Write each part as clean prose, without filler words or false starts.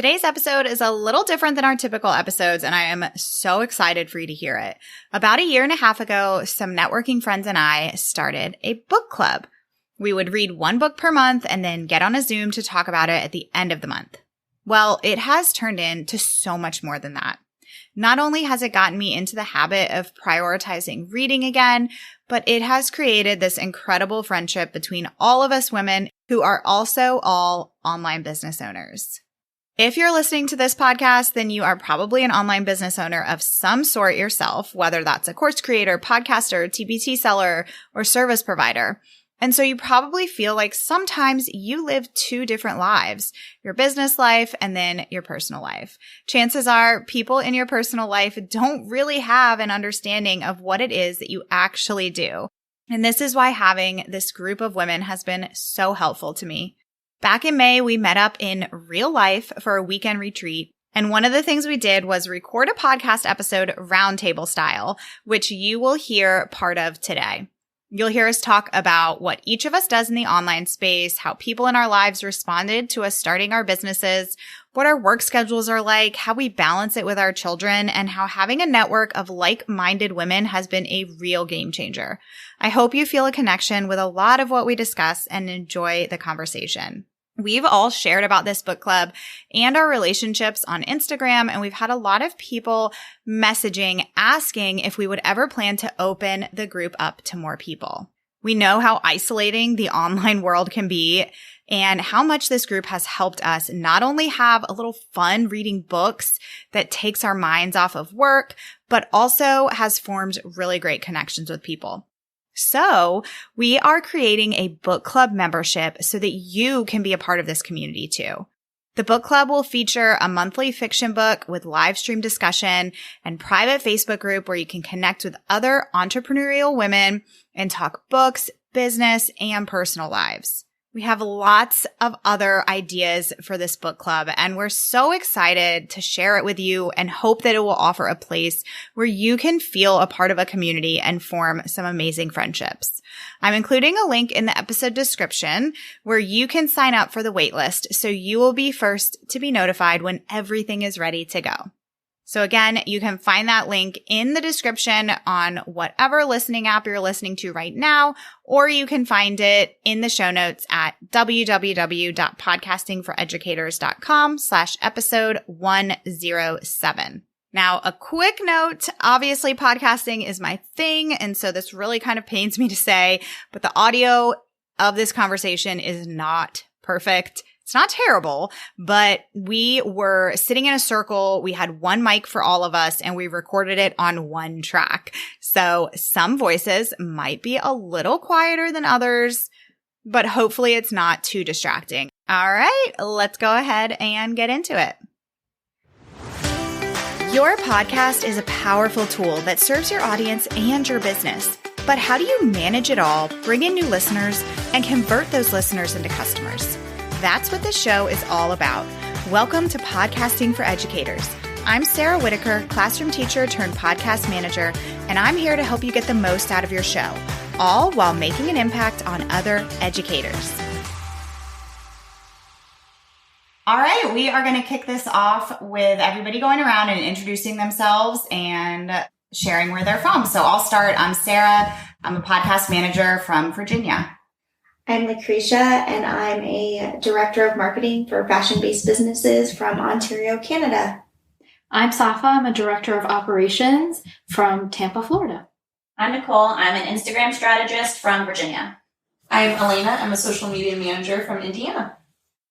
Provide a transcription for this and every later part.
Today's episode is a little different than our typical episodes, and I am so excited for you to hear it. About a year and a half ago, some networking friends and I started a book club. We would read one book per month and then get on a Zoom to talk about it at the end of the month. Well, it has turned into so much more than that. Not only has it gotten me into the habit of prioritizing reading again, but it has created this incredible friendship between all of us women who are also all online business owners. If you're listening to this podcast, then you are probably an online business owner of some sort yourself, whether that's a course creator, podcaster, TPT seller, or service provider. And so you probably feel like sometimes you live two different lives, your business life and then your personal life. Chances are people in your personal life don't really have an understanding of what it is that you actually do. And this is why having this group of women has been so helpful to me. Back in May, we met up in real life for a weekend retreat. And one of the things we did was record a podcast episode Roundtable style, which you will hear part of today. You'll hear us talk about what each of us does in the online space, how people in our lives responded to us starting our businesses, what our work schedules are like, how we balance it with our children, and how having a network of like-minded women has been a real game changer. I hope you feel a connection with a lot of what we discuss and enjoy the conversation. We've all shared about this book club and our relationships on Instagram, and we've had a lot of people messaging asking if we would ever plan to open the group up to more people. We know how isolating the online world can be and how much this group has helped us not only have a little fun reading books that takes our minds off of work, but also has formed really great connections with people. So we are creating a book club membership so that you can be a part of this community too. The book club will feature a monthly fiction book with live stream discussion and private Facebook group where you can connect with other entrepreneurial women and talk books, business, and personal lives. We have lots of other ideas for this book club, and we're so excited to share it with you and hope that it will offer a place where you can feel a part of a community and form some amazing friendships. I'm including a link in the episode description where you can sign up for the waitlist so you will be first to be notified when everything is ready to go. So again, you can find that link in the description on whatever listening app you're listening to right now, or you can find it in the show notes at www.podcastingforeducators.com/episode 107. Now, a quick note, obviously podcasting is my thing, and so this really kind of pains me to say, but the audio of this conversation is not perfect. It's not terrible, but we were sitting in a circle. We had one mic for all of us and we recorded it on one track. So some voices might be a little quieter than others, but hopefully it's not too distracting. All right, let's go ahead and get into it. Your podcast is a powerful tool that serves your audience and your business. But how do you manage it all, bring in new listeners, and convert those listeners into customers? That's what this show is all about. Welcome to Podcasting for Educators. I'm Sarah Whitaker, classroom teacher turned podcast manager, and I'm here to help you get the most out of your show, all while making an impact on other educators. All right, we are going to kick this off with everybody going around and introducing themselves and sharing where they're from. So I'll start. I'm Sarah. I'm a podcast manager from Virginia. I'm Lucretia, and I'm a director of marketing for fashion-based businesses from Ontario, Canada. I'm Safa. I'm a director of operations from Tampa, Florida. I'm Nicole. I'm an Instagram strategist from Virginia. I'm Elena. I'm a social media manager from Indiana.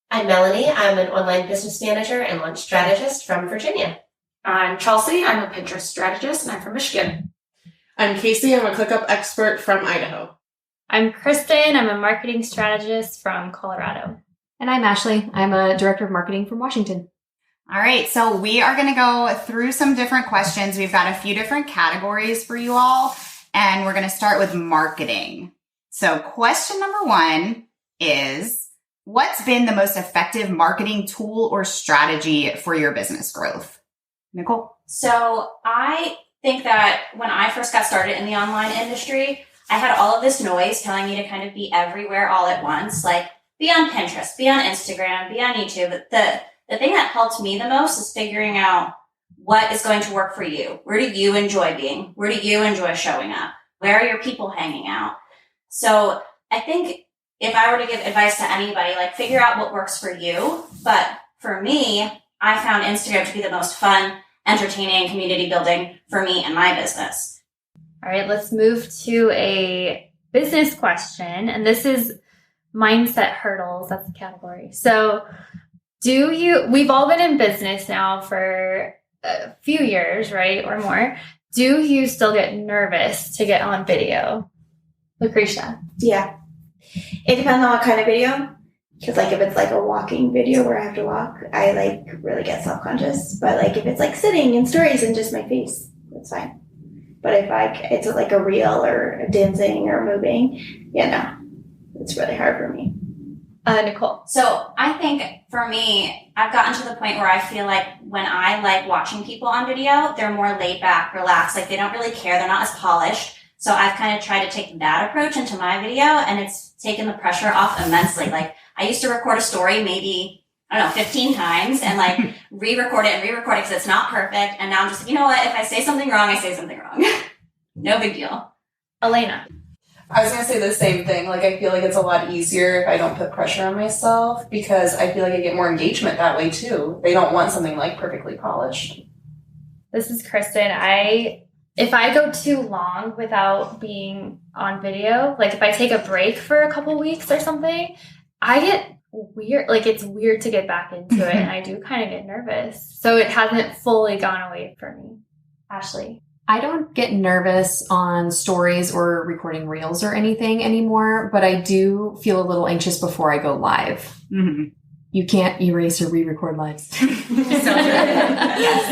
I'm Melanie. I'm an online business manager and launch strategist from Virginia. I'm Chelsea. I'm a Pinterest strategist, and I'm from Michigan. I'm Casey. I'm a ClickUp expert from Idaho. I'm Kristen. I'm a marketing strategist from Colorado. And I'm Ashley. I'm a director of marketing from Washington. All right, so we are going to go through some different questions. We've got a few different categories for you all, and we're going to start with marketing. So question number one is, what's been the most effective marketing tool or strategy for your business growth? Nicole? So I think that when I first got started in the online industry, I had all of this noise telling me to kind of be everywhere all at once, like be on Pinterest, be on Instagram, be on YouTube. The the thing that helped me the most is figuring out what is going to work for you. Where do you enjoy being? Where do you enjoy showing up? Where are your people hanging out? So I think if I were to give advice to anybody, like figure out what works for you. But for me, I found Instagram to be the most fun, entertaining, community building for me and my business. All right, let's move to a business question. And this is mindset hurdles. That's the category. So we've all been in business now for a few years, right? Or more. Do you still get nervous to get on video? Lucretia. Yeah. It depends on what kind of video. Because like if it's like a walking video where I have to walk, I like really get self-conscious. But like if it's like sitting in stories and just my face, that's fine. But if it's like a reel or dancing or moving, no, it's really hard for me. Nicole. So I think for me, I've gotten to the point where I feel like when I like watching people on video, they're more laid back, relaxed, like they don't really care. They're not as polished. So I've kind of tried to take that approach into my video, and it's taken the pressure off immensely. Like I used to record a story maybe, 15 times and like re-record it because it's not perfect. And now I'm just, you know what? If I say something wrong, I say something wrong. No big deal. Elena. I was going to say the same thing. Like, I feel like it's a lot easier if I don't put pressure on myself because I feel like I get more engagement that way too. They don't want something like perfectly polished. This is Kristen. If I go too long without being on video, like if I take a break for a couple weeks or something, I get weird. Like it's weird to get back into it, and I do kind of get nervous. So it hasn't fully gone away for me. Ashley. I don't get nervous on stories or recording reels or anything anymore, but I do feel a little anxious before I go live. Mm-hmm. You can't erase or re-record lives. Yes.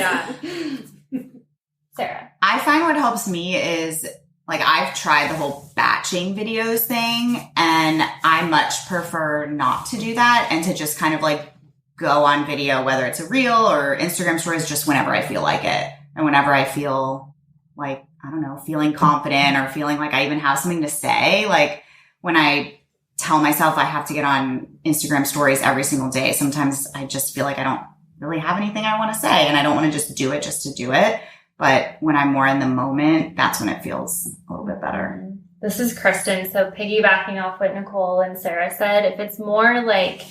Sarah. I find what helps me is like I've tried the whole batching videos thing, and I much prefer not to do that and to just kind of like go on video, whether it's a reel or Instagram stories, just whenever I feel like it. And whenever I feel like, I don't know, feeling confident or feeling like I even have something to say, like when I tell myself I have to get on Instagram stories every single day, sometimes I just feel like I don't really have anything I want to say and I don't want to just do it just to do it. But when I'm more in the moment, that's when it feels a little bit better. This is Kristen. So piggybacking off what Nicole and Sarah said, if it's more like,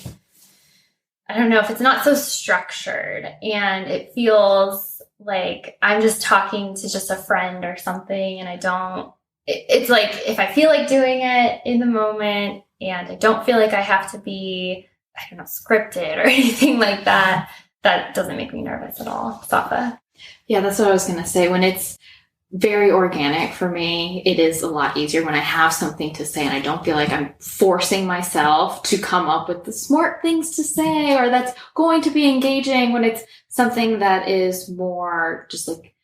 I don't know, if it's not so structured and it feels like I'm just talking to just a friend or something and it's like if I feel like doing it in the moment and I don't feel like I have to be, I don't know, scripted or anything like that, that doesn't make me nervous at all. Safa. Yeah, that's what I was going to say. When it's very organic for me, it is a lot easier when I have something to say and I don't feel like I'm forcing myself to come up with the smart things to say or that's going to be engaging. When it's something that is more just like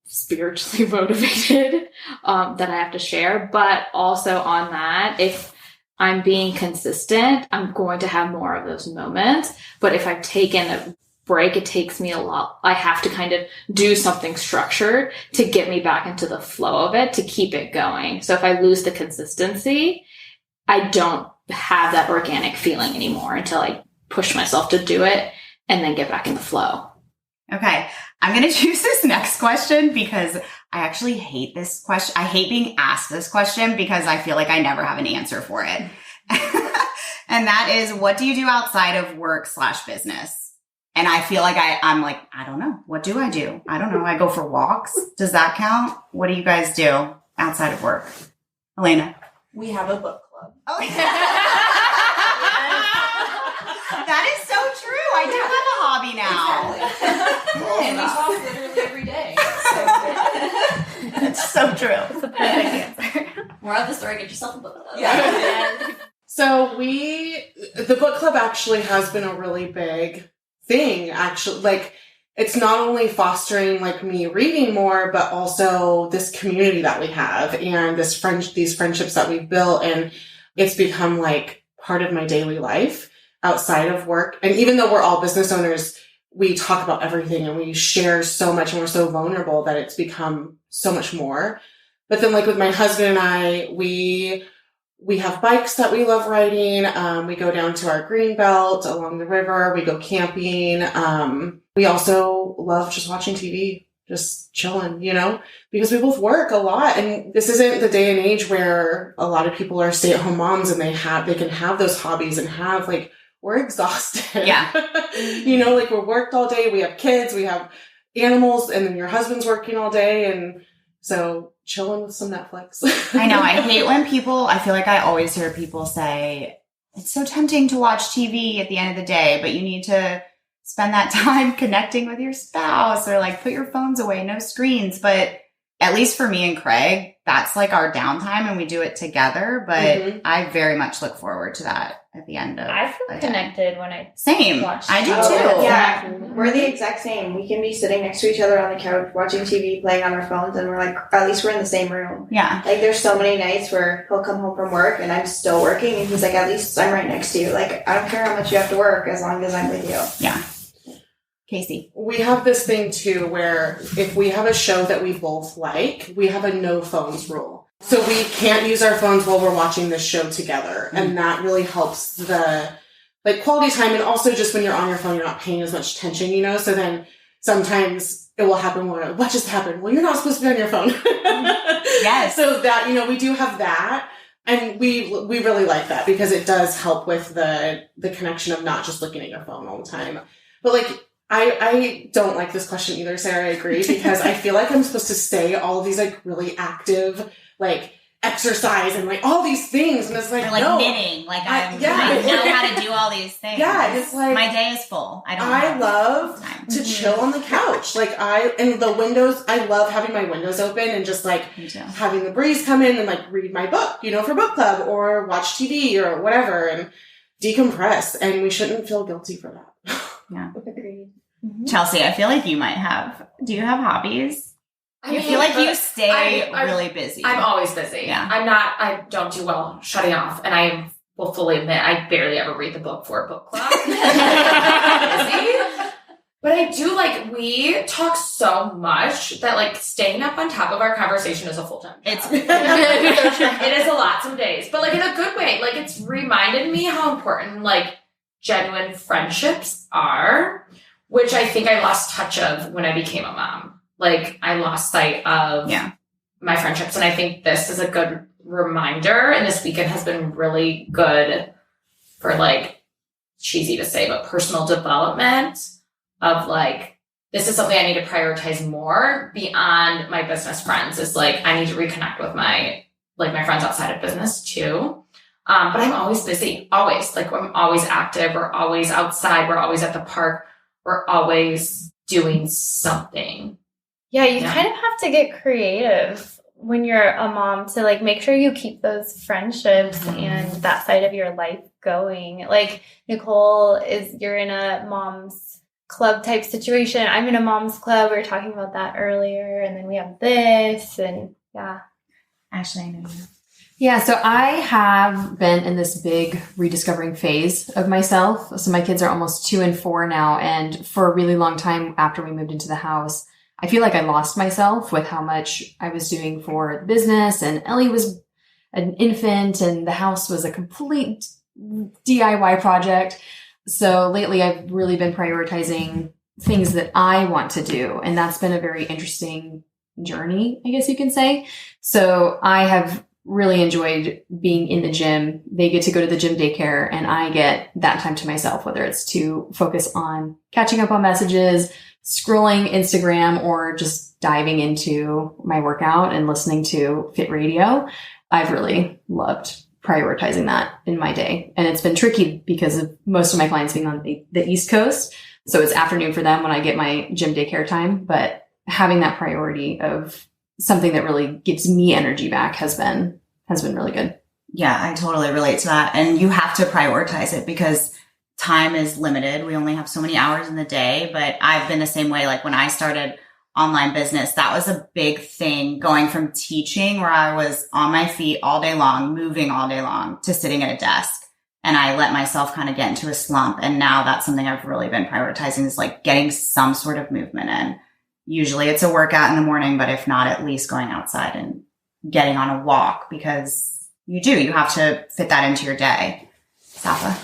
spiritually motivated that I have to share. But also on that, if I'm being consistent, I'm going to have more of those moments. But if I've taken a break, it takes me a lot. I have to kind of do something structured to get me back into the flow of it to keep it going. So if I lose the consistency, I don't have that organic feeling anymore until I push myself to do it and then get back in the flow. Okay. I'm going to choose this next question because I actually hate this question. I hate being asked this question because I feel like I never have an answer for it. And that is, what do you do outside of work/business? And I feel like I'm like, I don't know. What do? I don't know. I go for walks. Does that count? What do you guys do outside of work? Elena? We have a book club. Oh, that is so true. I do have a hobby now. Exactly. And we talk literally every day. So. That's so true. That's a perfect answer. More of the story, get yourself a book club. Yeah. So the book club actually has been a really big thing, actually. Like, it's not only fostering like me reading more, but also this community that we have and these friendships that we've built. And it's become like part of my daily life outside of work. And even though we're all business owners, we talk about everything and we share so much and we're so vulnerable that it's become so much more. But then like with my husband and I, we we have bikes that we love riding. We go down to our green belt along the river. We go camping. We also love just watching TV, just chilling, because we both work a lot. And this isn't the day and age where a lot of people are stay-at-home moms and they can have those hobbies and have we're exhausted. Yeah. We're worked all day. We have kids, we have animals, and then your husband's working all day. And so chilling with some Netflix. I know. I hate when I feel like I always hear people say, it's so tempting to watch TV at the end of the day, but you need to spend that time connecting with your spouse or put your phones away, no screens. But at least for me and Craig, that's our downtime and we do it together. But I very much look forward to that at the end of I feel connected when I watch. I do too. Yeah, we're the exact same. We can be sitting next to each other on the couch watching TV, playing on our phones, and we're at least we're in the same room. Yeah. There's so many nights where he'll come home from work and I'm still working and he's at least I'm right next to you. I don't care how much you have to work as long as I'm with you. Yeah. Casey. We have this thing too where if we have a show that we both like, we have a no phones rule. So we can't use our phones while we're watching this show together. And that really helps the quality time. And also just when you're on your phone, you're not paying as much attention, So then sometimes it will happen where, what just happened? Well, you're not supposed to be on your phone. Yes. So that, we do have that. And we really like that because it does help with the connection of not just looking at your phone all the time. But I don't like this question either, Sarah. I agree because I feel like I'm supposed to say all of these really active, exercise and all these things, and it's or no. knitting. I know how to do all these things. Yeah, it's my day is full. I love to chill on the couch. And the windows. I love having my windows open and just having the breeze come in and read my book, for book club or watch TV or whatever and decompress. And we shouldn't feel guilty for that. Yeah. Agreed. Chelsea, I feel like you might have. Do you have hobbies? I feel like you stay really busy. I'm always busy. Yeah. I don't do well shutting off. And I will fully admit, I barely ever read the book for a book club. But I do we talk so much that staying up on top of our conversation is a full-time job. It is a lot some days, but in a good way. It's reminded me how important genuine friendships are, which I think I lost touch of when I became a mom. I lost sight of my friendships. And I think this is a good reminder. And this weekend has been really good for cheesy to say, but personal development of this is something I need to prioritize more beyond my business friends. Is I need to reconnect with my friends outside of business too. But I'm always busy, always. I'm always active. We're always outside. We're always at the park. We're always doing something. Yeah, you kind of have to get creative when you're a mom to make sure you keep those friendships and that side of your life going. Nicole you're in a mom's club type situation. I'm in a mom's club. We were talking about that earlier. And then we have this and yeah. Ashley, I know you. Yeah, so I have been in this big rediscovering phase of myself. So my kids are almost 2 and 4 now. And for a really long time after we moved into the house, I feel like I lost myself with how much I was doing for the business. And Ellie was an infant and the house was a complete DIY project. So lately I've really been prioritizing things that I want to do. And that's been a very interesting journey, I guess you can say. So I have really enjoyed being in the gym. They get to go to the gym daycare and I get that time to myself, whether it's to focus on catching up on messages, scrolling Instagram, or just diving into my workout and listening to Fit Radio. I've really loved prioritizing that in my day. And it's been tricky because of most of my clients being on the East Coast. So it's afternoon for them when I get my gym daycare time. But having that priority of something that really gives me energy back has been really good. Yeah, I totally relate to that. And you have to prioritize it because time is limited. We only have so many hours in the day, but I've been the same way. When I started online business, that was a big thing, going from teaching where I was on my feet all day long, moving all day long, to sitting at a desk. And I let myself kind of get into a slump. And now that's something I've really been prioritizing, is getting some sort of movement in. Usually it's a workout in the morning, but if not, at least going outside and getting on a walk, because you do. You have to fit that into your day. Safa?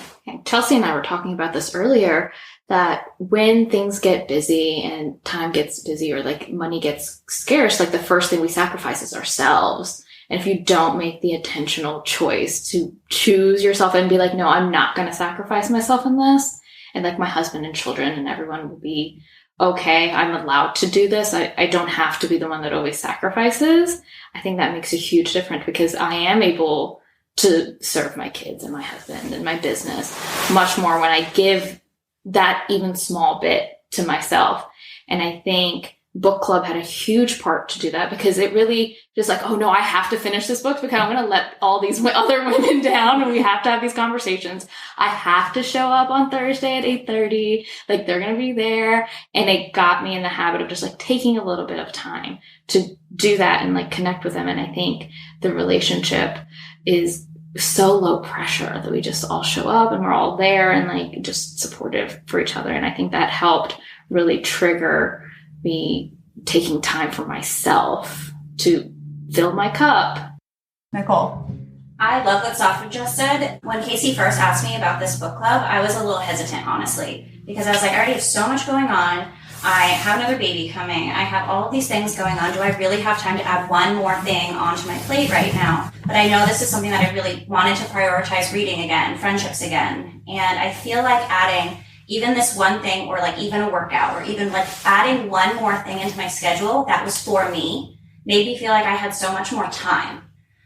Chelsea and I were talking about this earlier, that when things get busy and time gets busy or like money gets scarce, like the first thing we sacrifice is ourselves. And if you don't make the intentional choice to choose yourself and be like, no, I'm not going to sacrifice myself in this. And like my husband and children and everyone will be okay. I'm allowed to do this. I don't have to be the one that always sacrifices. I think that makes a huge difference because I am able to serve my kids and my husband and my business much more when I give that even small bit to myself. And I think book club had a huge part to do that because it really just like, oh no, I have to finish this book because I'm going to let all these other women down and we have to have these conversations. I have to show up on Thursday at 8:30. Like they're going to be there. And it got me in the habit of just like taking a little bit of time to do that and like connect with them. And I think the relationship is so low pressure that we just all show up and we're all there and like just supportive for each other. And I think that helped really trigger me taking time for myself to fill my cup. Nicole? I love what Safa just said. When Casey first asked me about this book club, I was a little hesitant, honestly, because I was like, I already have so much going on. I have another baby coming. I have all of these things going on. Do I really have time to add one more thing onto my plate right now? But I know this is something that I really wanted to prioritize reading again, friendships again. And I feel like adding even this one thing or like even a workout or even like adding one more thing into my schedule that was for me made me feel like I had so much more time.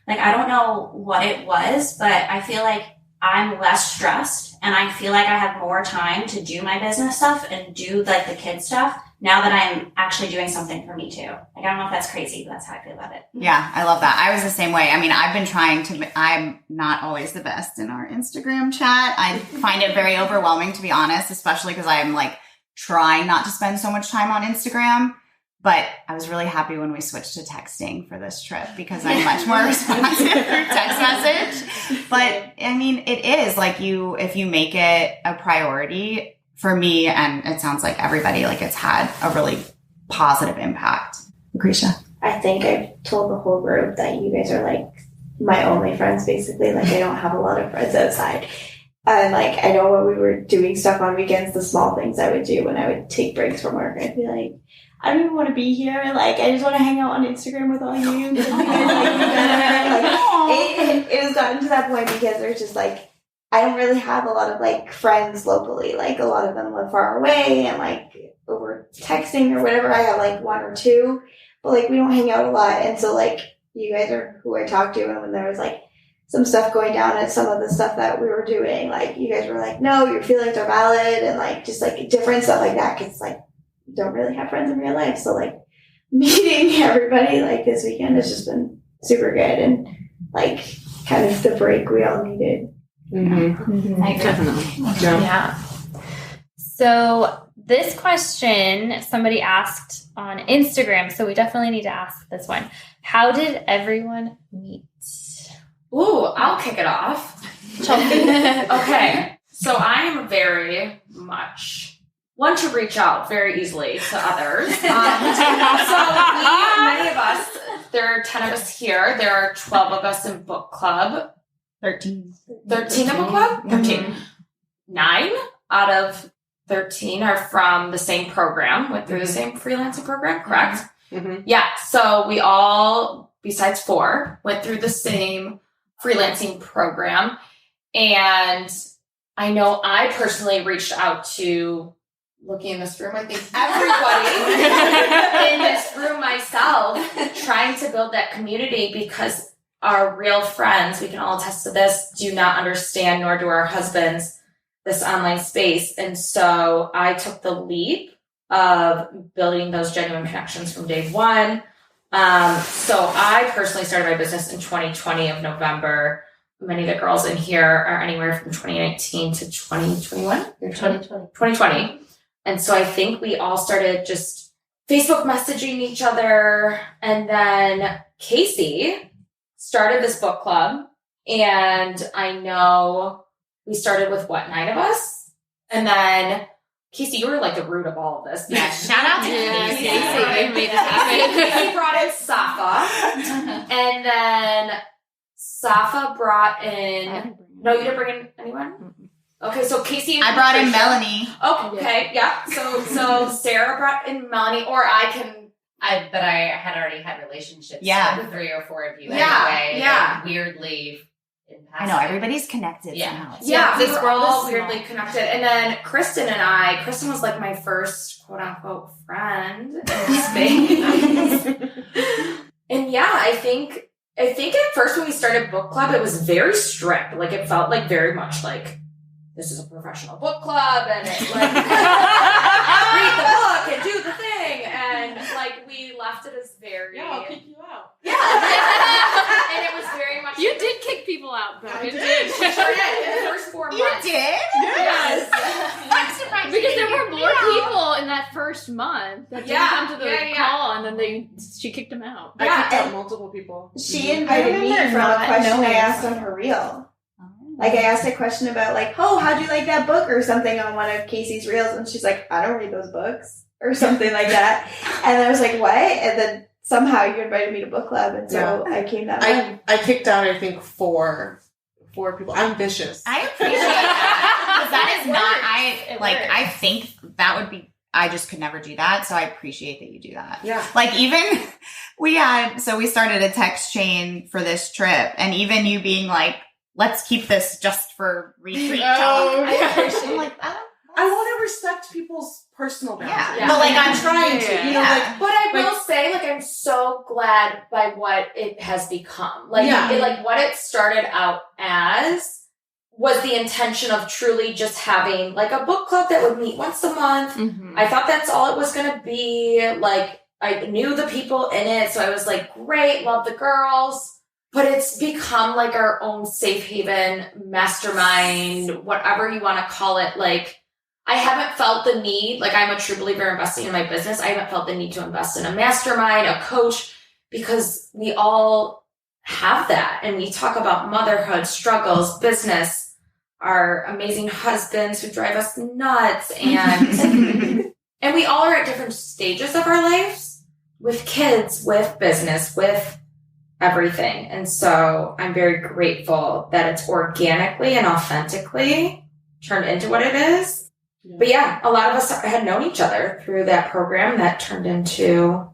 Like, I don't know what it was, but I feel like I'm less stressed and I feel like I have more time to do my business stuff and do like the kid stuff now that I'm actually doing something for me too. Like, I don't know if that's crazy, but that's how I feel about it. Yeah, I love that. I was the same way. I mean, I've been trying to, I'm not always the best in our Instagram chat. I find it very overwhelming, to be honest, especially because I'm like trying not to spend so much time on Instagram. But I was really happy when we switched to texting for this trip because I'm much more responsive through text message. But I mean, it is like if you make it a priority for me, and it sounds like everybody, like it's had a really positive impact. Lucretia? I think I've told the whole group that you guys are like my only friends, basically. Like, I don't have a lot of friends outside. And like, I know when we were doing stuff on weekends, the small things I would do when I would take breaks from work, I'd be like, I don't even want to be here. Like, I just want to hang out on Instagram with all you. You guys like me better. Like, it has gotten to that point because there's just like, I don't really have a lot of like friends locally. Like, a lot of them live far away and like over texting or whatever. I have like one or two, but like we don't hang out a lot. And so like you guys are who I talk to. And when there was like some stuff going down and some of the stuff that we were doing, like you guys were like, no, your feelings are valid, and like just like different stuff like that. Cause like, don't really have friends in real life. So like meeting everybody like this weekend has just been super good and like kind of the break we all needed. Mm-hmm. I Definitely. Yeah. So this question somebody asked on Instagram, so we definitely need to ask this one. How did everyone meet? Ooh, I'll kick it off. Okay. So I am very much one to reach out very easily to others. So many of us, there are 10 of us here. There are 12 of us in book club. 13 in book club? 13. 9 out of 13 are from the same program, went through the same freelancing program, correct? Mm-hmm. Yeah. So we all, besides 4, went through the same freelancing program. And I know I personally reached out to, looking in this room, I think everybody in this room, myself, trying to build that community because our real friends, we can all attest to this, do not understand, nor do our husbands, this online space. And so I took the leap of building those genuine connections from day one. So I personally started my business in 2020 of November. Many of the girls in here are anywhere from 2019 to 2021? 2020. And so I think we all started just Facebook messaging each other. And then Casey started this book club. And I know we started with 9 of us? And then Casey, you were like the root of all of this. Yeah, shout out to Casey. Casey made this happen. Casey brought in Safa. And then Safa brought in. No, you didn't bring in anyone? Okay, so Casey and I brought in Patricia. Melanie. Okay, yeah. So Sarah brought in Melanie, or I can. But I had already had relationships with 3 or 4 of you anyway. And weirdly, in I know, everybody's connected somehow. Yeah, this we were world all is weirdly connected. And then Kristen was like my first quote unquote friend in space. And yeah, I think at first when we started book club, it was very strict. Like it felt like very much like this is a professional book club and it like read the book and do the thing. And like we left it as very I'll kick you out. Yeah. And it was very much You did kick people out, though. I did. We sure did in the first 4 months. You did? Yes. I'm surprised Because there were more people in that first month that didn't come to the call, and then she kicked them out. I kicked out multiple people. She invited me from a question I asked on her reel. Like, I asked a question about, like, oh, how'd you like that book or something on one of Casey's reels? And she's like, I don't read those books or something like that. And I was like, what? And then somehow you invited me to book club. And so I came that way. I kicked out, I think, four people. I'm vicious. I appreciate that. Because that is not, I think that would be, I just could never do that. So I appreciate that you do that. Yeah. Like even we started a text chain for this trip and even you being like, let's keep this just for retreat talk. I'm like, I want to respect people's personal boundaries. Yeah. But like I'm trying to, you know, like. But I will say, like, I'm so glad by what it has become. Like, what it started out as was the intention of truly just having like a book club that would meet once a month. Mm-hmm. I thought that's all it was going to be. Like, I knew the people in it, so I was like, great, love the girls. But it's become like our own safe haven, mastermind, whatever you want to call it. Like, I haven't felt the need, like I'm a true believer in investing in my business. I haven't felt the need to invest in a mastermind, a coach, because we all have that. And we talk about motherhood, struggles, business, our amazing husbands who drive us nuts. And, and we all are at different stages of our lives with kids, with business, with everything. And so I'm very grateful that it's organically and authentically turned into what it is. Yeah. But yeah, a lot of us had known each other through that program that turned into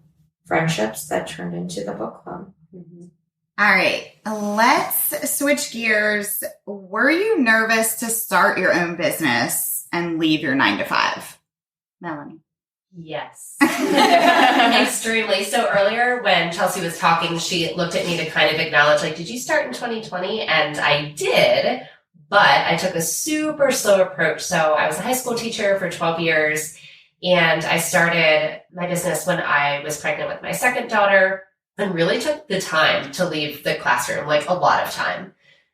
friendships that turned into the book club. Mm-hmm. All right, let's switch gears. Were you nervous to start your own business and leave your 9-to-5? Melanie. Yes. Extremely. So earlier when Chelsea was talking, she looked at me to kind of acknowledge, like, did you start in 2020? And I did, but I took a super slow approach. So I was a high school teacher for 12 years, and I started my business when I was pregnant with my second daughter and really took the time to leave the classroom, like a lot of time.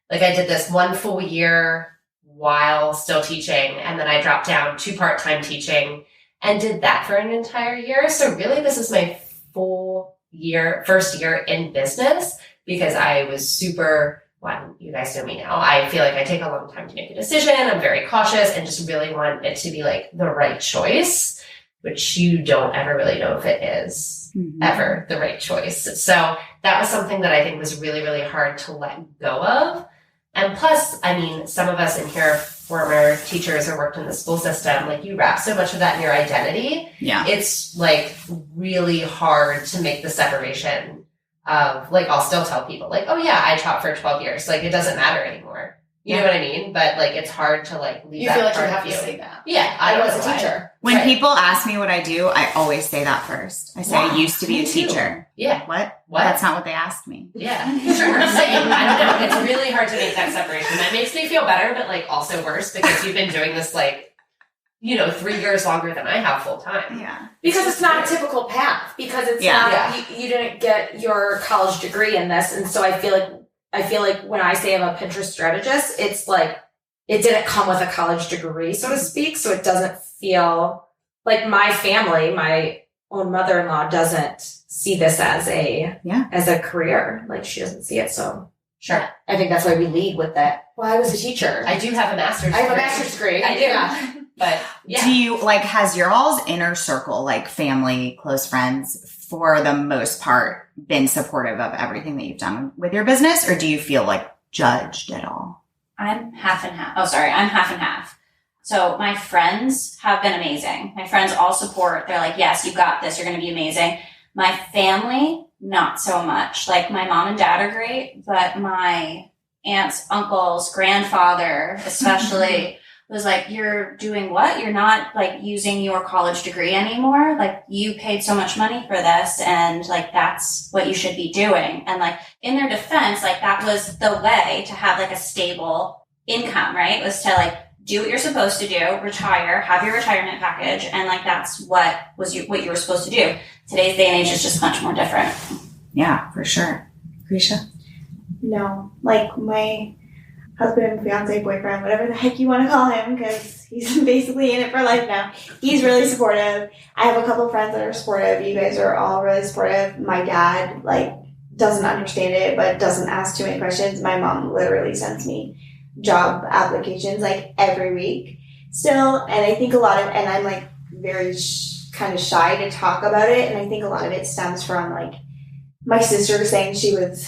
Like I did this 1 full year while still teaching, and then I dropped down to part-time teaching and did that for an entire year. So really, this is my first year in business because I was super, well, you guys know me now. I feel like I take a long time to make a decision. I'm very cautious and just really want it to be like the right choice, which you don't ever really know if it is ever the right choice. So that was something that I think was really, really hard to let go of. And plus, I mean, some of us in here, former teachers or worked in the school system, like you wrap so much of that in your identity. Yeah. It's like really hard to make the separation of like, I'll still tell people like, oh yeah, I taught for 12 years. Like it doesn't matter anymore. You know what I mean? But like, it's hard to like leave that. You feel like you have to say that. Yeah. I was a teacher. When people ask me what I do, I always say that first. I say I used to be a teacher. Yeah. What? That's not what they asked me. Yeah. Sure. Same. I don't know. It's really hard to make that separation. That makes me feel better, but like also worse because you've been doing this like, 3 years longer than I have full time. Yeah. Because it's not a typical path. Because it's not, you didn't get your college degree in this. And so I feel like when I say I'm a Pinterest strategist, it's like, it didn't come with a college degree, so to speak. So it doesn't feel like my family, my own mother-in-law doesn't see this as a career. Like she doesn't see it. So sure. I think that's why we lead with that. Well, I was a teacher. I do have a master's degree. I have a master's degree. I do. Yeah. But yeah. Do you like, has your all's inner circle, like family, close friends, for the most part, been supportive of everything that you've done with your business, or do you feel like judged at all? I'm half and half. Oh, sorry. I'm half and half. So my friends have been amazing. My friends all support. They're like, yes, you got this. You're going to be amazing. My family, not so much. Like my mom and dad are great, but my aunts, uncles, grandfather, especially was like, you're doing what? You're not like using your college degree anymore. Like you paid so much money for this and like, that's what you should be doing. And like in their defense, like that was the way to have like a stable income, right? Was to like do what you're supposed to do, retire, have your retirement package. And like, that's what you were supposed to do. Today's day and age is just much more different. Yeah, for sure. Grisha? No, like my husband, fiance, boyfriend, whatever the heck you want to call him, because he's basically in it for life now. He's really supportive. I have a couple of friends that are supportive. You guys are all really supportive. My dad, like, doesn't understand it, but doesn't ask too many questions. My mom literally sends me job applications, like, every week still. And I think and I'm, like, very kind of shy to talk about it. And I think a lot of it stems from, like, my sister saying she was,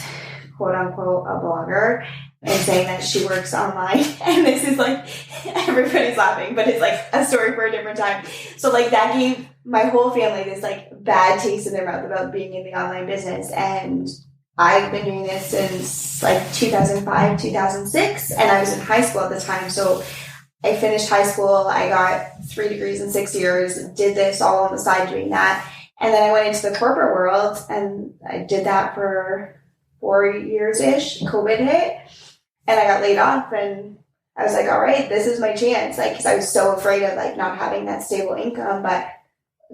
quote unquote, a blogger, and saying that she works online. And this is like, everybody's laughing, but it's like a story for a different time. So like that gave my whole family this like bad taste in their mouth about being in the online business. And I've been doing this since like 2005, 2006, and I was in high school at the time. So I finished high school. I got 3 degrees in 6 years, did this all on the side doing that. And then I went into the corporate world and I did that for 4 years-ish. COVID hit. And I got laid off, and I was like, all right, this is my chance. Like, cause I was so afraid of like not having that stable income, but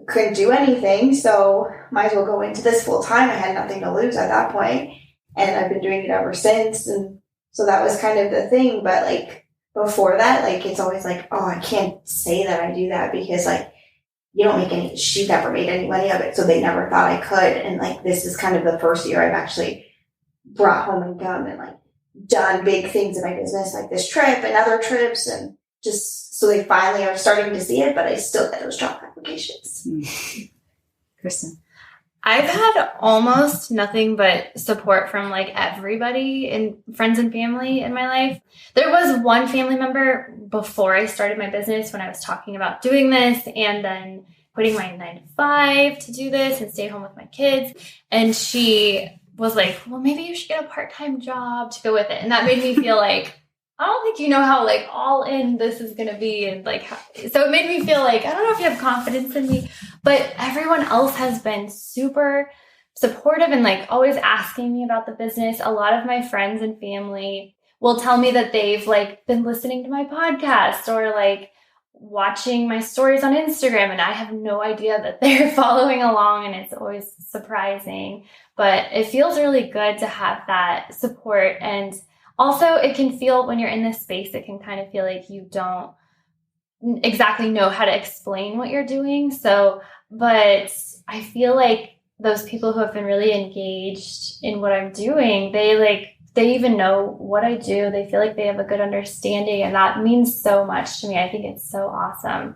couldn't do anything. So might as well go into this full time. I had nothing to lose at that point, and I've been doing it ever since. And so that was kind of the thing. But like before that, like, it's always like, oh, I can't say that I do that because like, you don't make any, she never made any money of it. So they never thought I could. And like, this is kind of the first year I've actually brought home income and like, done big things in my business, like this trip and other trips, and just so they finally are starting to see it, but I still get those job applications. Kristen? I've had almost nothing but support from like everybody and friends and family in my life. There was one family member before I started my business when I was talking about doing this and then quitting my 9 to 5 to do this and stay home with my kids. And she was like, well, maybe you should get a part-time job to go with it. And that made me feel like, I don't think you know how like all in this is going to be. And like, so it made me feel like, I don't know if you have confidence in me, but everyone else has been super supportive and like always asking me about the business. A lot of my friends and family will tell me that they've like been listening to my podcast or like watching my stories on Instagram, and I have no idea that they're following along, and it's always surprising. But it feels really good to have that support. And also it can feel, when you're in this space, it can kind of feel like you don't exactly know how to explain what you're doing. So, but I feel like those people who have been really engaged in what I'm doing, they even know what I do. They feel like they have a good understanding, and that means so much to me. I think it's so awesome.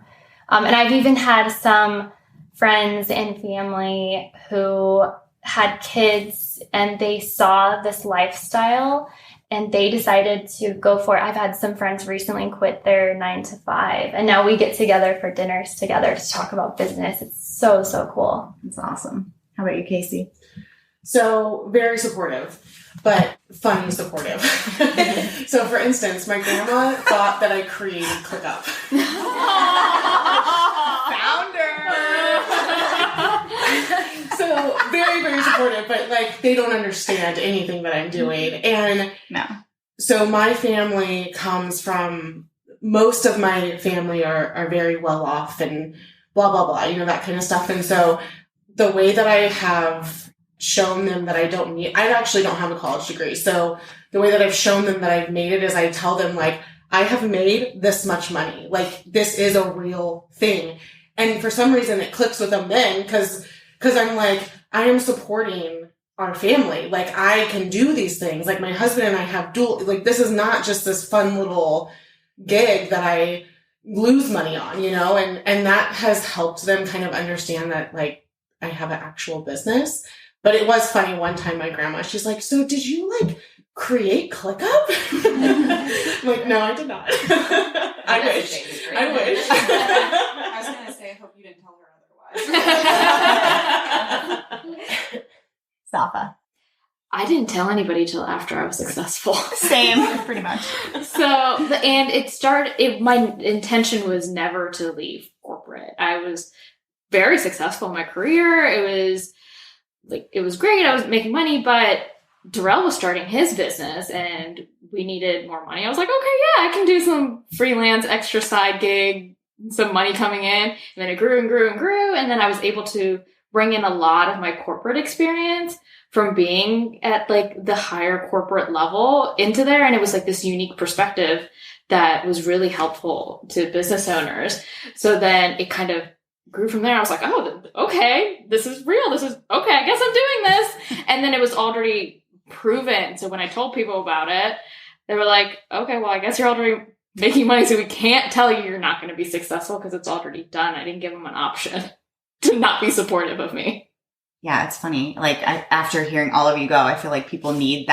And I've even had some friends and family who had kids and they saw this lifestyle and they decided to go for it. I've had some friends recently quit their 9 to 5, and now we get together for dinners together to talk about business. It's so, so cool. That's awesome. How about you, Casey? So very supportive, but funny supportive. So for instance, my grandma thought that I created ClickUp. Founder! So very, very supportive, but like they don't understand anything that I'm doing. And no. So my family comes from, most of my family are very well off and blah, blah, blah, you know, that kind of stuff. And so the way that I have shown them that I actually don't have a college degree. So the way that I've shown them that I've made it is I tell them like, I have made this much money. Like this is a real thing. And for some reason it clicks with them then because I'm like, I am supporting our family. Like I can do these things. Like my husband and I have like, this is not just this fun little gig that I, lose money on, you know, and that has helped them kind of understand that like I have an actual business. But it was funny one time, my grandma, she's like, so did you like create ClickUp? I'm like, no, I did not. I wish. I was going to say, I hope you didn't tell her otherwise. Safa. I didn't tell anybody till after I was successful. Same, pretty much. My intention was never to leave corporate. I was very successful in my career. It was great. I was making money, but Darrell was starting his business and we needed more money. I was like, okay, yeah, I can do some freelance extra side gig, some money coming in. And then it grew and grew and grew. And then I was able to bring in a lot of my corporate experience from being at like the higher corporate level into there. And it was like this unique perspective that was really helpful to business owners. So then it kind of grew from there. I was like, oh, okay, this is real. This is okay. I guess I'm doing this. And then it was already proven. So when I told people about it, they were like, okay, well, I guess you're already making money. So we can't tell you you're not going to be successful because it's already done. I didn't give them an option to not be supportive of me. Yeah, it's funny. Like after hearing all of you go, I feel like people need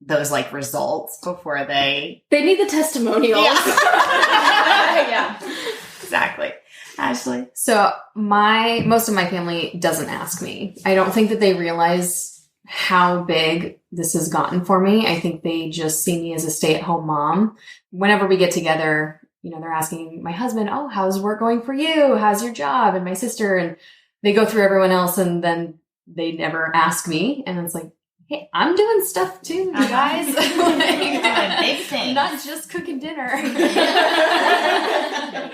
those like results before they need the testimonials. Yeah. Exactly. Ashley. So most of my family doesn't ask me. I don't think that they realize how big this has gotten for me. I think they just see me as a stay-at-home mom. Whenever we get together, you know, they're asking my husband, oh, how's work going for you? How's your job? And my sister, and they go through everyone else and then they never ask me. And it's like, hey, I'm doing stuff too, you guys. Doing big things. Not just cooking dinner.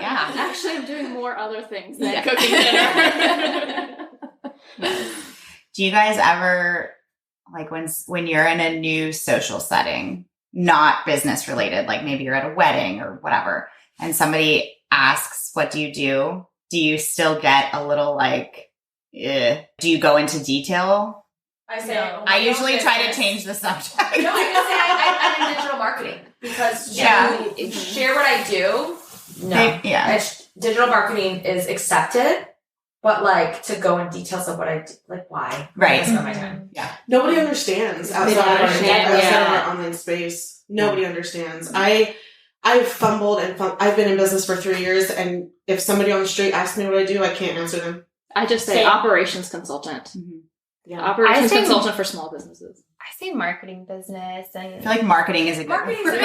Yeah. Actually, I'm doing more other things than cooking dinner. Do you guys ever, like when you're in a new social setting, not business related, like maybe you're at a wedding or whatever, and somebody asks, what do? Do you still get a little like, do you go into detail? I say, I usually try to change the subject. No, I just say I'm in digital marketing because share what I do. No, digital marketing is accepted, but like to go in details of what I do, like why? Right. I spend my time. Yeah. Nobody understands outside of our online space. Nobody understands. I've fumbled and I've been in business for 3 years, and if somebody on the street asks me what I do, I can't answer them. I just say operations consultant. Mm-hmm. Yeah, operations consultant for small businesses. I say marketing business, and I feel like marketing is a good Marketing word. is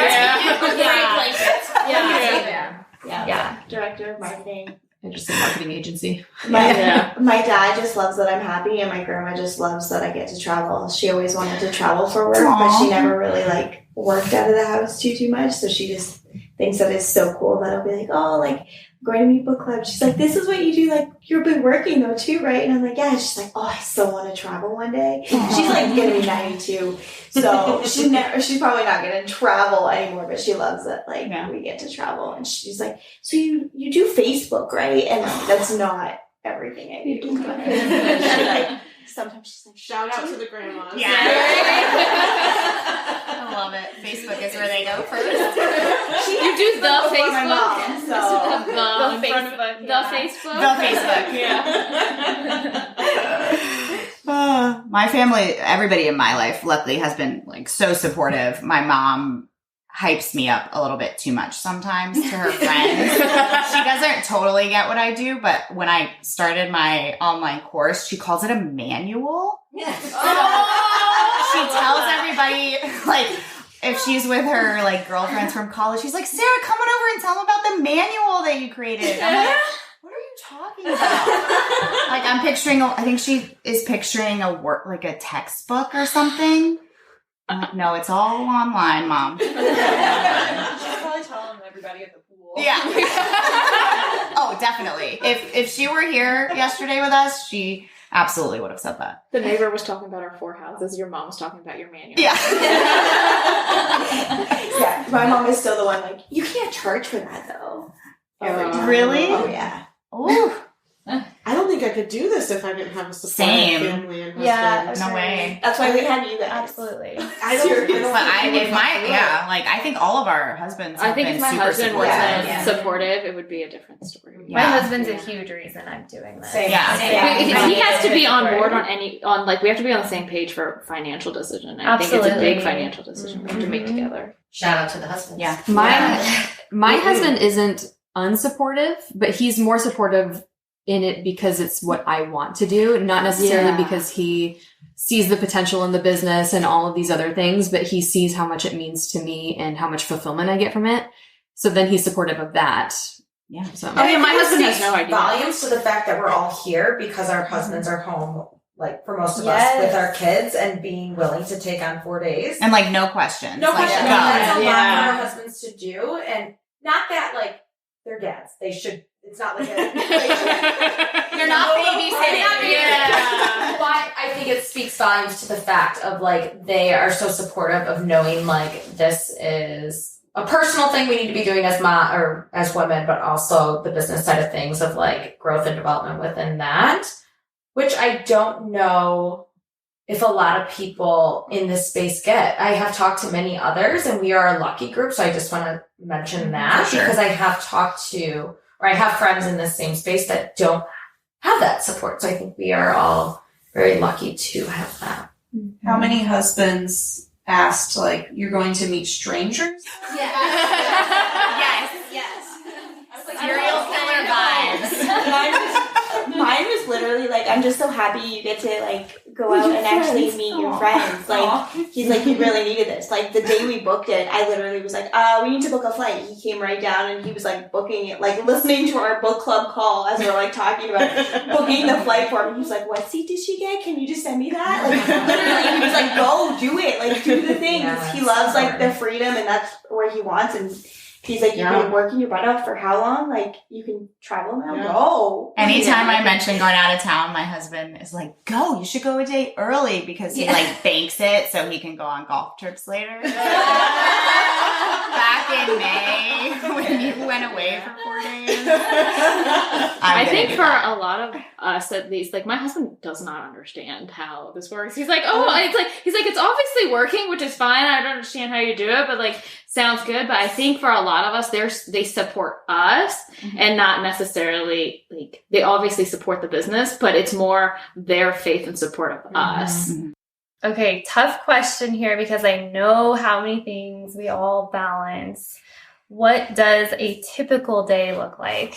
yeah. Director of marketing. I just say marketing agency. My dad just loves that I'm happy, and my grandma just loves that I get to travel. She always wanted to travel for work, but she never really like worked out of the house too much. So she just thinks that it's so cool that I'll be like, oh, like I'm going to meet book club. She's like, this is what you do. Like you've been working though too, right? And I'm like, yeah. She's like, oh, I still want to travel one day. She's like gonna be 92, so she's probably not gonna travel anymore. But she loves it. Like we get to travel, and she's like, so you do Facebook, right? And that's not everything I do. She like sometimes she's like, shout out to the grandmas. Yeah. I love it. Facebook is where they go first. You do the Facebook. The Facebook. Yeah. My family, everybody in my life, luckily, has been like so supportive. My mom hypes me up a little bit too much sometimes to her friends. She doesn't totally get what I do, but when I started my online course, she calls it a manual. Yes. She tells everybody, like, if she's with her like girlfriends from college, she's like, Sarah, come on over and tell them about the manual that you created. I'm like, what are you talking about? Like, I'm picturing, I think she is picturing a work, like a textbook or something. No, it's all online, Mom. She's probably telling everybody at the pool. Yeah. Oh, definitely. If she were here yesterday with us, she absolutely would have said that. The neighbor was talking about our 4 houses. Your mom was talking about your manual. Yeah. Yeah. My mom is still the one like, you can't charge for that though. Really? Oh yeah. Oh. I don't think think I could do this if I didn't have a supportive Same. family and husband. Yeah, No way. That's why we had you guys. Absolutely. I don't I think all of our husbands I have think been if my super husband supportive. wasn't Yeah. supportive, it would be a different story. My Yeah. husband's a huge reason I'm doing this. Same. Yeah. He has to be on Support. board on like we have to be on the same page for financial decision. I think it's a Absolutely. big financial decision we have to make together. Shout out to the husbands. Yeah. My husband isn't unsupportive, but he's more supportive in it because it's what I want to do, not necessarily because he sees the potential in the business and all of these other things, but he sees how much it means to me and how much fulfillment I get from it. So then he's supportive of that. Yeah. So Oh yeah, my I think it husband has speaks no idea. Volumes to the fact that we're all here because our husbands are home, like for most of us, Yes. with our kids and being willing to take on 4 days. And like no questions. No Like, question. go. That's a lot Yeah. for our husbands to do, and not that like they're dads. They should. It's not like You're not babysitting. Yeah. But I think it speaks volumes to the fact of like they are so supportive of knowing like this is a personal thing we need to be doing as or as women, but also the business side of things of like growth and development within that, which I don't know if a lot of people in this space get. I have talked to many others and we are a lucky group. So I just want to mention that Sure. because I have talked to, or I have friends in the same space that don't have that support. So I think we are all very lucky to have that. How many husbands asked, like, you're going to meet strangers? Yes. Serial killer vibes. Mine was literally like, I'm just so happy you get to like go out and actually meet your friends. Like, he's like, you really needed this. Like the day we booked it, I literally was like, we need to book a flight. He came right down and he was like booking it, like listening to our book club call as we're like talking about booking the flight for him. He was like, what seat did she get? Can you just send me that? Like literally, he was like, go do it. Like do the thing. Yeah, He loves like the freedom and that's where he wants. And he's like, you've been working your butt off for how long? Like, you can travel now? Yeah. Go. Anytime I mention going out of town, my husband is like, go, you should go a day early because he like banks it so he can go on golf trips later. Back in May when you went away for 4 days. I think for a lot of us at least, like my husband does not understand how this works. He's like, it's obviously working, which is fine. I don't understand how you do it, but like sounds good. But I think for a lot of us, they support us and not necessarily like they obviously support the business, but it's more their faith and support of us. Okay, tough question here because I know how many things we all balance. What does a typical day look like?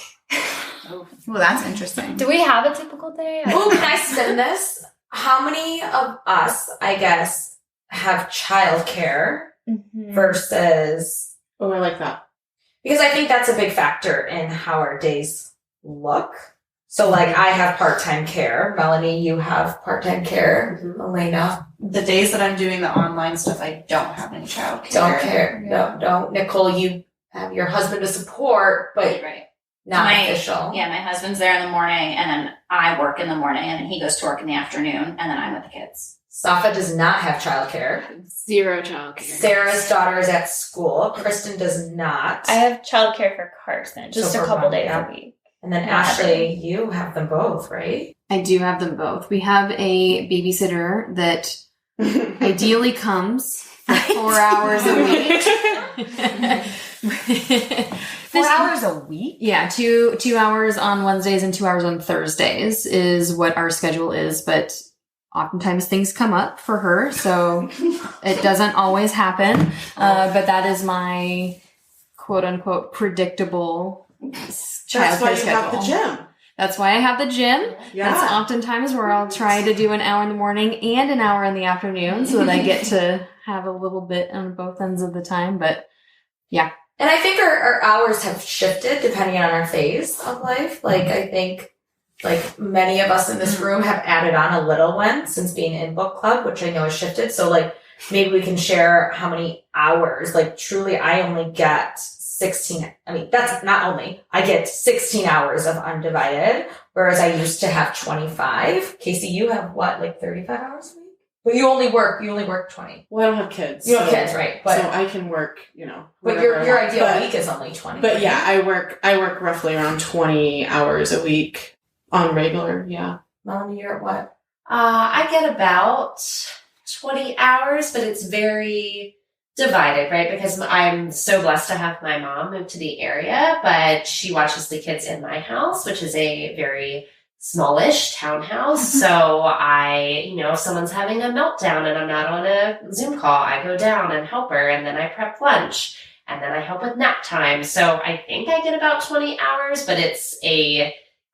Well, that's interesting. Do we have a typical day? Oh, can I spin this? How many of us, I guess, have childcare versus... Oh, I like that. Because I think that's a big factor in how our days look. So, like, I have part-time care. Melanie, you have part-time care. Elena. The days that I'm doing the online stuff, I don't have any childcare. Don't care. No, don't. Nicole, you have your husband to support, but not official. Yeah, my husband's there in the morning, and then I work in the morning, and then he goes to work in the afternoon, and then I'm with the kids. Safa does not have childcare. Zero childcare. Sarah's daughter is at school. Kristen does not. I have childcare for Carson, just So a for couple one, days yeah. a week. And then Not Ashley, you have them both, right? I do have them both. We have a babysitter that ideally comes for 4 hours a week. 4 hours a week? Yeah, 2 hours on Wednesdays and 2 hours on Thursdays is what our schedule is, but oftentimes things come up for her, so it doesn't always happen. But that is my quote unquote predictable That's why childcare you have the schedule. gym. That's why I have the gym. Yeah. That's oftentimes where I'll try to do an hour in the morning and an hour in the afternoon so that I get to have a little bit on both ends of the time. But yeah. And I think our hours have shifted depending on our phase of life. Like, I think, like, many of us in this room have added on a little one since being in book club, which I know has shifted. So, like, maybe we can share how many hours. Like, truly, I only get 16. I mean, that's not only. I get 16 hours of undivided, whereas I used to have 25. Casey, you have what, like 35 hours a week? But you only work 20. Well, I don't have kids. You don't have kids, right? But so I can work, but whenever your I want. ideal But- week is only 20. But yeah, I work roughly around 20 hours a week on regular, yeah. Melanie, you're at what? I get about 20 hours, but it's very divided, right? Because I'm so blessed to have my mom move to the area, but she watches the kids in my house, which is a very smallish townhouse. So if someone's having a meltdown and I'm not on a Zoom call, I go down and help her, and then I prep lunch, and then I help with nap time. So I think I get about 20 hours, but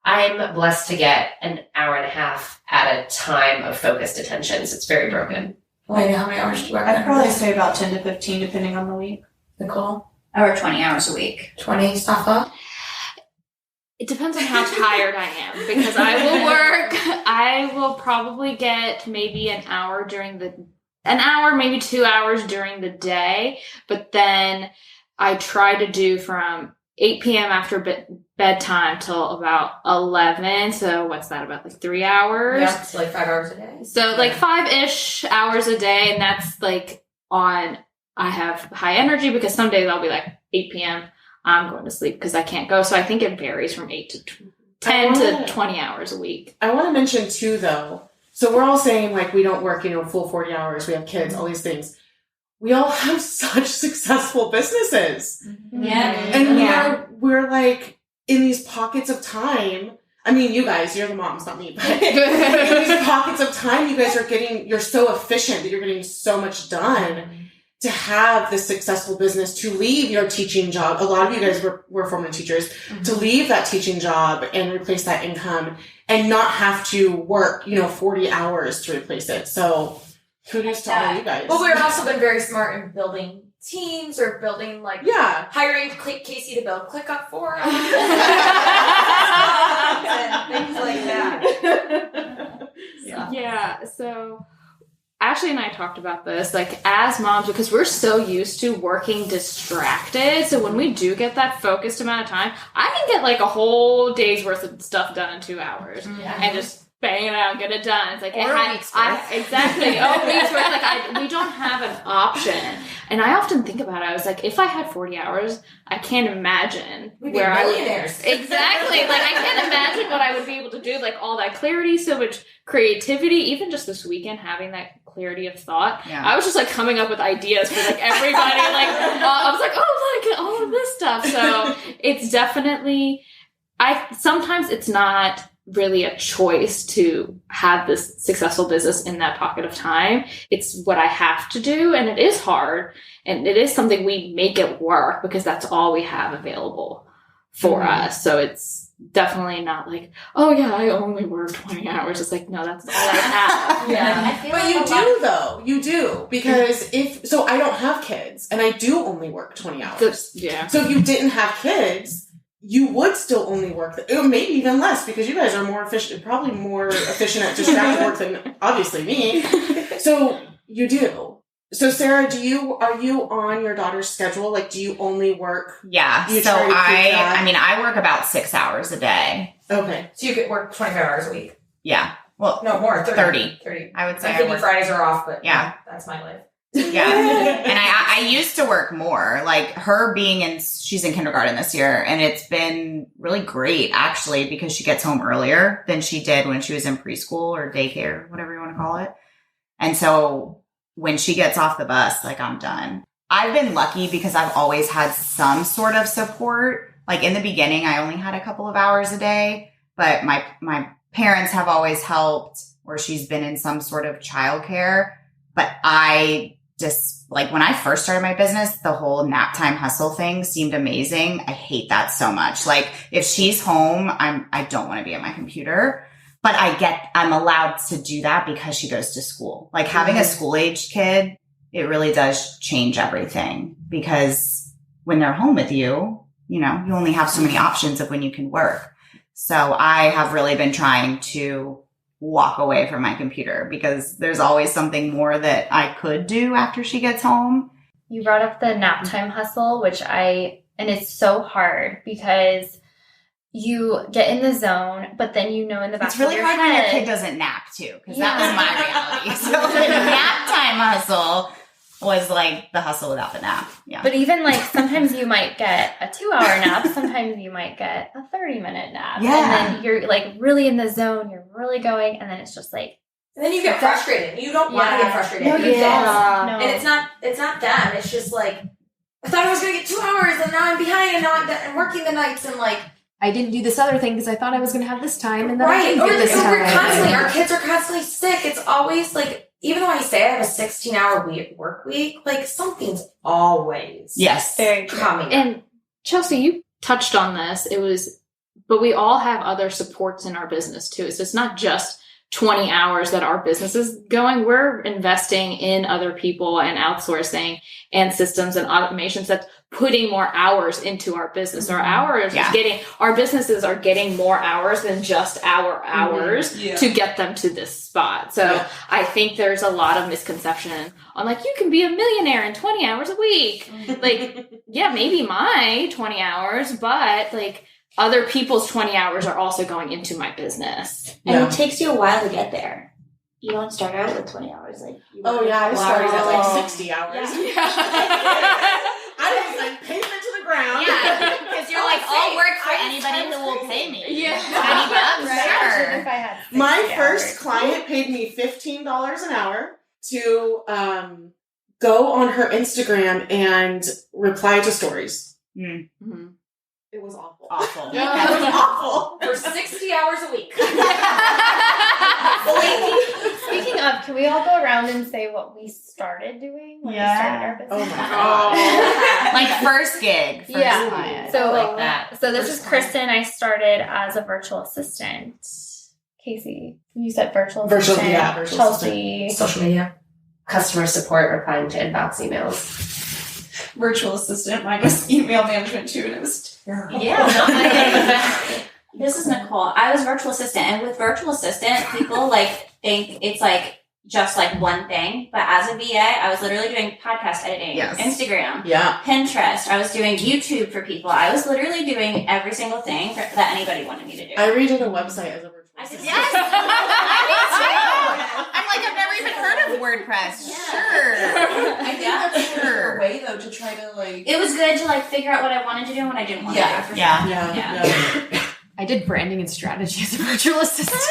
I'm blessed to get an hour and a half at a time of focused attention. So it's very broken. Elena, how many hours do you work? I'd probably say about 10 to 15, depending on the week. Nicole? I work 20 hours a week. 20, Safa? It depends on how tired I am, because I will probably get maybe an hour, maybe 2 hours during the day, but then I try to do from 8 p.m. after bedtime till about 11. So what's that, about like 3 hours? Yeah, it's like 5 hours a day. So like 5-ish hours a day. And that's like I have high energy, because some days I'll be like 8 p.m. I'm going to sleep because I can't go. So I think it varies from 8 to 10 to 20 hours a week. I want to mention too, though. So we're all saying like we don't work, full 40 hours. We have kids, all these things. We all have such successful businesses. Yeah. And we're like in these pockets of time. I mean, you guys, you're the moms, not me, but in these pockets of time, you guys you're so efficient that you're getting so much done to have this successful business, to leave your teaching job. A lot of you guys were former teachers, to leave that teaching job and replace that income and not have to work, 40 hours to replace it. So kudos to all you guys. Well, we've also been very smart in building teams or building hiring Casey to build ClickUp for us. And things like that. Yeah. So Ashley and I talked about this, like as moms, because we're so used to working distracted. So when we do get that focused amount of time, I can get like a whole day's worth of stuff done in 2 hours and just bang it out and get it done. It's like, exactly. Oh, weeks worth. Like we don't have an option. And I often think about it. I was like, if I had 40 hours, I can't imagine where I would. Exactly. Like I can't imagine what I would be able to do. Like all that clarity, so much creativity. Even just this weekend, having that clarity of thought. Yeah. I was just like coming up with ideas for like everybody. I was like, oh, like all of this stuff. So it's definitely. Sometimes it's not really a choice to have this successful business in that pocket of time. It's what I have to do, and it is hard, and it is something we make it work because that's all we have available for us. So it's definitely not like, oh yeah, I only work 20 hours. It's like, no, that's all I have. Yeah. But you do though. You do. Because I don't have kids and I do only work 20 hours. So if you didn't have kids, you would still only work, maybe even less, because you guys are more efficient, probably more efficient at distracted work than obviously me. So you do. So Sarah, are you on your daughter's schedule? Like, do you only work? Yeah. So I work about 6 hours a day. Okay. So you could work 25 hours a week. Yeah. Well, no, more. 30. I would say. I think Fridays are off, but yeah, that's my life. Yeah. And I used to work more, like her she's in kindergarten this year, and it's been really great actually, because she gets home earlier than she did when she was in preschool or daycare, whatever you want to call it. And so when she gets off the bus, like I'm done. I've been lucky because I've always had some sort of support. Like in the beginning, I only had a couple of hours a day, but my parents have always helped, or she's been in some sort of childcare. But I just, like when I first started my business, the whole nap time hustle thing seemed amazing. I hate that so much. Like if she's home, I don't want to be at my computer, but I'm allowed to do that because she goes to school. Like having a school-aged kid, it really does change everything, because when they're home with you, you only have so many options of when you can work. So I have really been trying to walk away from my computer because there's always something more that I could do after she gets home. You brought up the nap time hustle, and it's so hard because you get in the zone, but then in the back of your head. It's really hard when your kid doesn't nap too, because that was my reality. So the nap time hustle, was like the hustle without the nap. Yeah. But even like sometimes you might get a 2-hour nap, sometimes you might get a 30-minute nap. Yeah. And then you're like really in the zone, you're really going, and then it's just like, and then you get frustrated. You don't want to get frustrated. No, You yeah. don't. No. And it's not them. It's just like, I thought I was going to get 2 hours and now I'm behind and now I'm working the nights and like. I didn't do this other thing because I thought I was going to have this time and then I Right. didn't get this time. We're constantly, our kids are constantly sick. It's always like, even though I say I have a 16-hour work week, like something's always very coming. And Chelsea, you touched on this. But we all have other supports in our business too. So it's not just 20 hours that our business is going. We're investing in other people and outsourcing and systems and automations that's putting more hours into our business. Our businesses are getting more hours than just our hours to get them to this spot. So I think there's a lot of misconception on like, you can be a millionaire in 20 hours a week. Like, yeah, maybe my 20 hours, but like, other people's 20 hours are also going into my business. And it takes you a while to get there. You don't start out with 20 hours. Like, I started at like 60 hours. I was like pavement to the ground. Yeah, because you're like, I'll work for anybody who will pay me. Yeah. Sure. If I had My first client paid me $15 an hour to go on her Instagram and reply to stories. Mm-hmm. It was awful. Awful. Yeah, it was awful. For 60 hours a week. Speaking of, can we all go around and say what we started doing when we started our business? Oh my god. Like first gig. First Yeah. client. So like that. So this is Kristen. I started as a virtual assistant. Casey, you said virtual assistant. Virtual Chelsea. Social media. Customer support, replying to inbox emails. Virtual assistant, I guess email management too, and it was terrible. Yeah. This is Nicole. I was virtual assistant, and with virtual assistant, people like think it's like just like one thing. But as a VA, I was literally doing podcast editing, Instagram, Pinterest. I was doing YouTube for people. I was literally doing every single thing that anybody wanted me to do. I redid a website as a virtual assistant. Yes! I did too! I'm like, I've never even heard of WordPress. Sure. I think that's a way though to try to like. It was good to like figure out what I wanted to do and what I didn't want to do. For sure. Yeah. I did branding and strategy as a virtual assistant.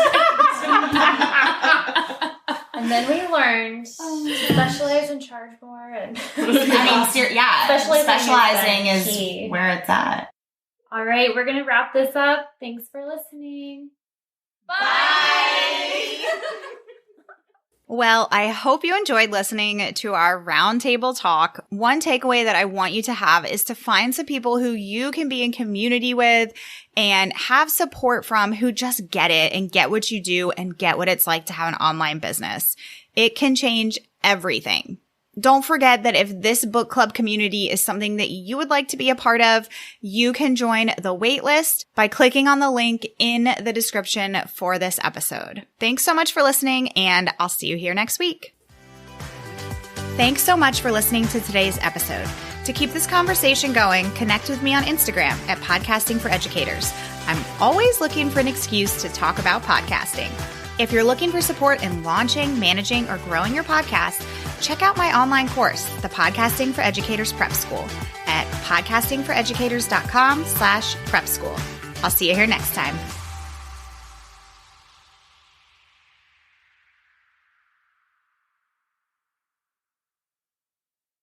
And then we learned to specialize and charge more. And specializing is key. where it's at. All right, we're going to wrap this up. Thanks for listening. Bye! Well, I hope you enjoyed listening to our roundtable talk. One takeaway that I want you to have is to find some people who you can be in community with and have support from who just get it and get what you do and get what it's like to have an online business. It can change everything. Don't forget that if this book club community is something that you would like to be a part of, you can join the waitlist by clicking on the link in the description for this episode. Thanks so much for listening, and I'll see you here next week. Thanks so much for listening to today's episode. To keep this conversation going, connect with me on Instagram at Podcasting for Educators. I'm always looking for an excuse to talk about podcasting. If you're looking for support in launching, managing, or growing your podcast, check out my online course, the Podcasting for Educators Prep School, at podcastingforeducators.com/prep school. I'll see you here next time.